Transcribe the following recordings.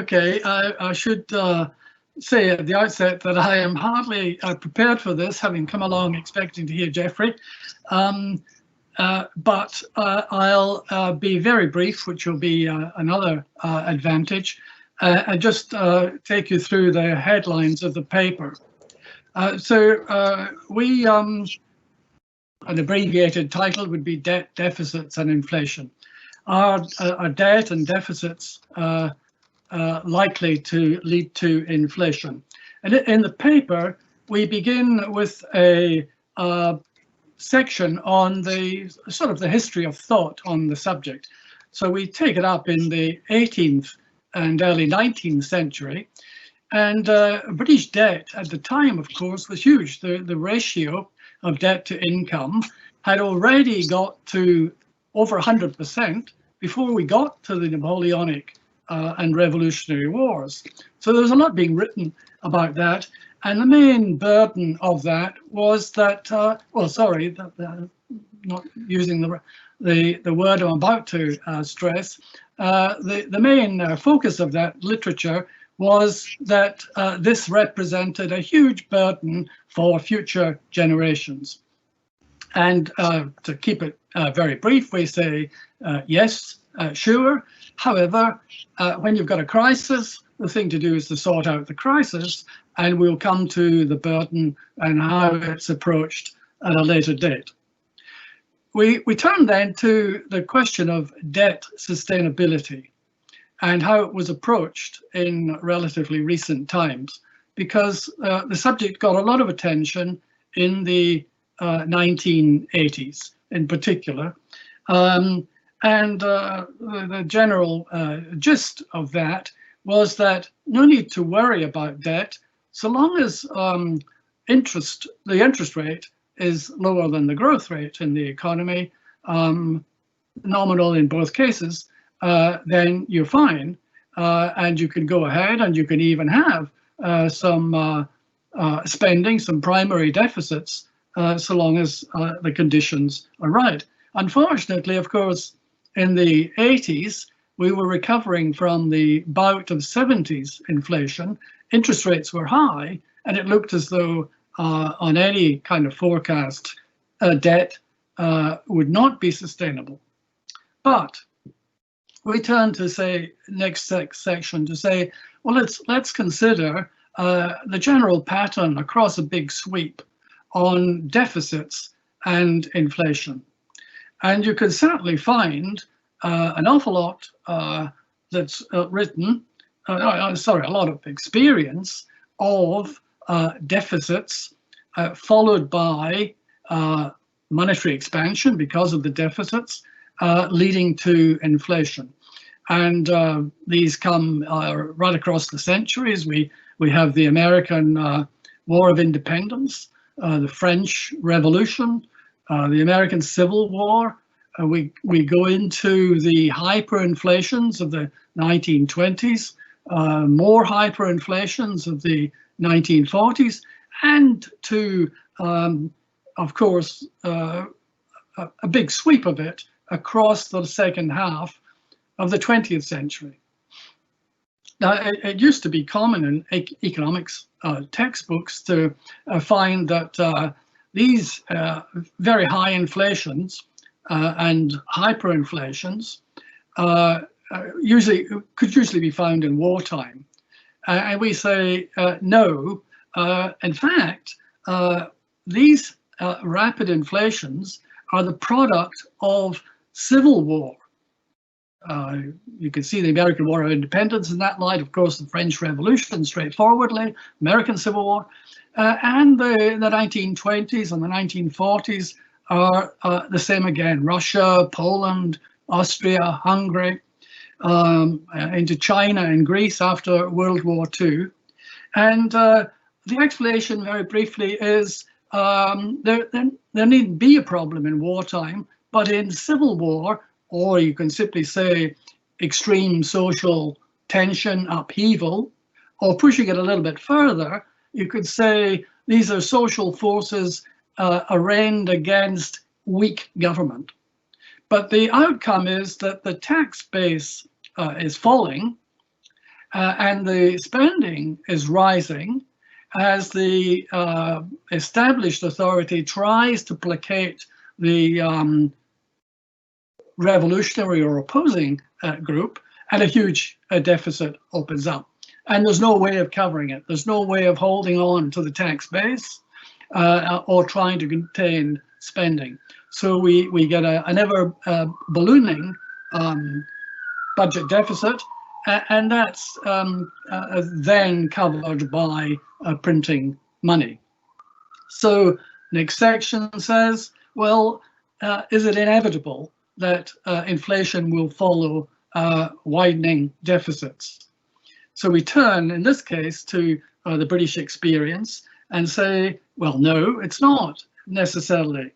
Okay, I should say at the outset that I am hardly prepared for this, having come along expecting to hear Geoffrey. But I'll be very brief, which will be another advantage, and just take you through the headlines of the paper. An abbreviated title would be Debt, Deficits and Inflation. Are debt and deficits likely to lead to inflation? And in the paper, we begin with a section on the sort of the history of thought on the subject. So we take it up in the 18th and early 19th century. And British debt at the time, of course, was huge. The ratio of debt to income had already got to over 100% before we got to the Napoleonic and Revolutionary Wars. So there was a lot being written about that. And the main burden of that was that, not using the word I'm about to stress, the main focus of that literature was that this represented a huge burden for future generations. And to keep it very brief, we say, yes, sure. However, when you've got a crisis, the thing to do is to sort out the crisis, and we'll come to the burden and how it's approached at a later date. We turn then to the question of debt sustainability and how it was approached in relatively recent times, because the subject got a lot of attention in the 1980s in particular. The general gist of that was that no need to worry about debt so long as the interest rate is lower than the growth rate in the economy, nominal in both cases, then you're fine, and you can go ahead and you can even have some spending, some primary deficits, so long as the conditions are right. Unfortunately, of course, in the 80s, we were recovering from the bout of 70s inflation. Interest rates were high, and it looked as though on any kind of forecast, debt would not be sustainable. But we turn to say next section to say, well, let's consider the general pattern across a big sweep on deficits and inflation. And you can certainly find an awful lot that's written, a lot of experience of deficits followed by monetary expansion because of the deficits leading to inflation. And these come right across the centuries. We have the American War of Independence, the French Revolution, the American Civil War. We go into the hyperinflations of the 1920s, more hyperinflations of the 1940s, and to, of course, a big sweep of it across the second half of the 20th century. Now, it used to be common in economics textbooks to find that these very high inflations and hyperinflations could usually be found in wartime. And we say no. In fact, these rapid inflations are the product of civil war. You can see the American War of Independence in that light, of course, the French Revolution, straightforwardly, American Civil War, and the 1920s and the 1940s are the same again. Russia, Poland, Austria, Hungary, into China and Greece after World War II. And the explanation, very briefly, is there needn't be a problem in wartime, but in civil war, or you can simply say extreme social tension, upheaval, or pushing it a little bit further, you could say these are social forces arraigned against weak government. But the outcome is that the tax base is falling, and the spending is rising as the established authority tries to placate the revolutionary or opposing group, and a huge deficit opens up. And there's no way of covering it. There's no way of holding on to the tax base or trying to contain spending. So we get an ever ballooning budget deficit, and that's then covered by printing money. So next section says, well, is it inevitable that inflation will follow widening deficits? So we turn, in this case, to the British experience and say, well, no, it's not necessarily.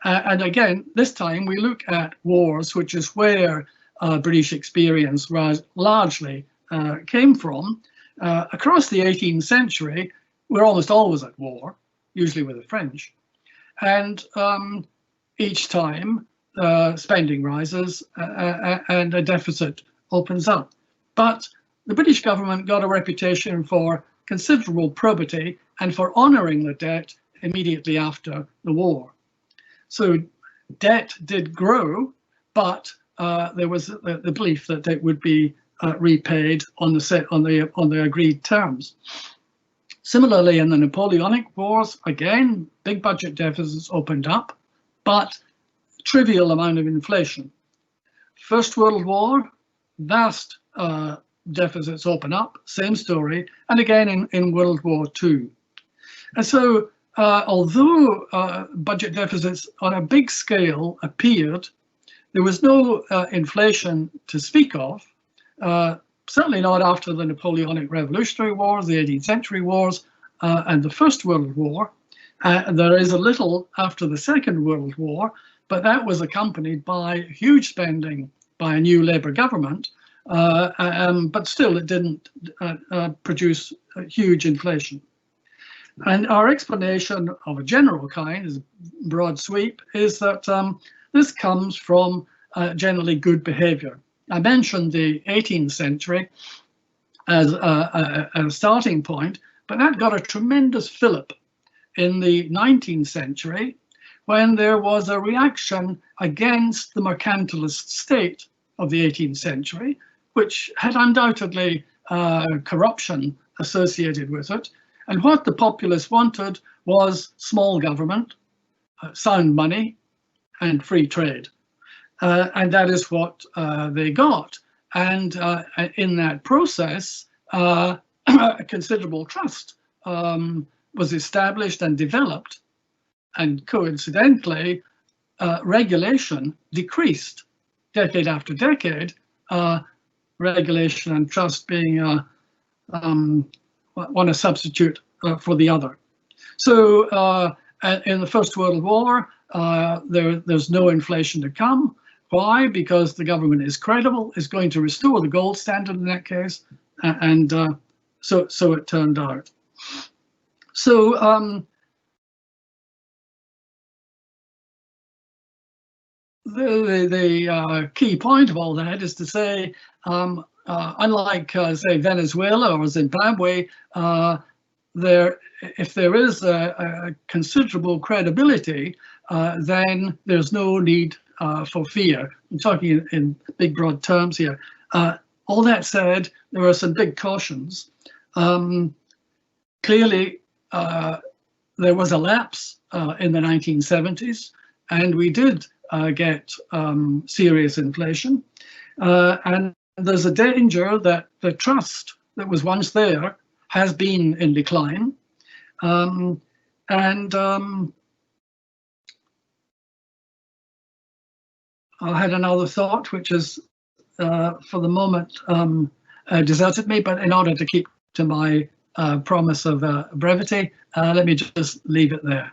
And again, this time we look at wars, which is where British experience largely came from. Across the 18th century, we're almost always at war, usually with the French. And each time spending rises and a deficit opens up. But the British government got a reputation for considerable probity and for honouring the debt immediately after the war. So debt did grow, but there was the belief that it would be repaid on the agreed terms. Similarly, in the Napoleonic Wars, again, big budget deficits opened up, but trivial amount of inflation. First World War, vast deficits open up, same story, and again in World War II. And so although budget deficits on a big scale appeared, there was no inflation to speak of, certainly not after the Napoleonic Revolutionary Wars, the 18th century wars, and the First World War. There is a little after the Second World War, but that was accompanied by huge spending by a new Labour government, but still it didn't produce a huge inflation. And our explanation of a general kind, as a broad sweep, is that this comes from generally good behaviour. I mentioned the 18th century as a starting point, but that got a tremendous fillip in the 19th century when there was a reaction against the mercantilist state of the 18th century, which had undoubtedly corruption associated with it. And what the populace wanted was small government, sound money, and free trade. And that is what they got. And in that process, a considerable trust was established and developed. And coincidentally, regulation decreased decade after decade, regulation and trust being one a substitute for the other. So in the First World War, there's no inflation to come. Why? Because the government is credible, is going to restore the gold standard in that case, and so it turned out. So the key point of all that is to say, unlike, say, Venezuela or Zimbabwe, if there is a considerable credibility, then there's no need for fear. I'm talking in big, broad terms here. All that said, there are some big cautions. Clearly, there was a lapse in the 1970s, and we did get serious inflation. And there's a danger that the trust that was once there has been in decline. I had another thought, which is, for the moment, deserted me, but in order to keep to my promise of brevity, let me just leave it there.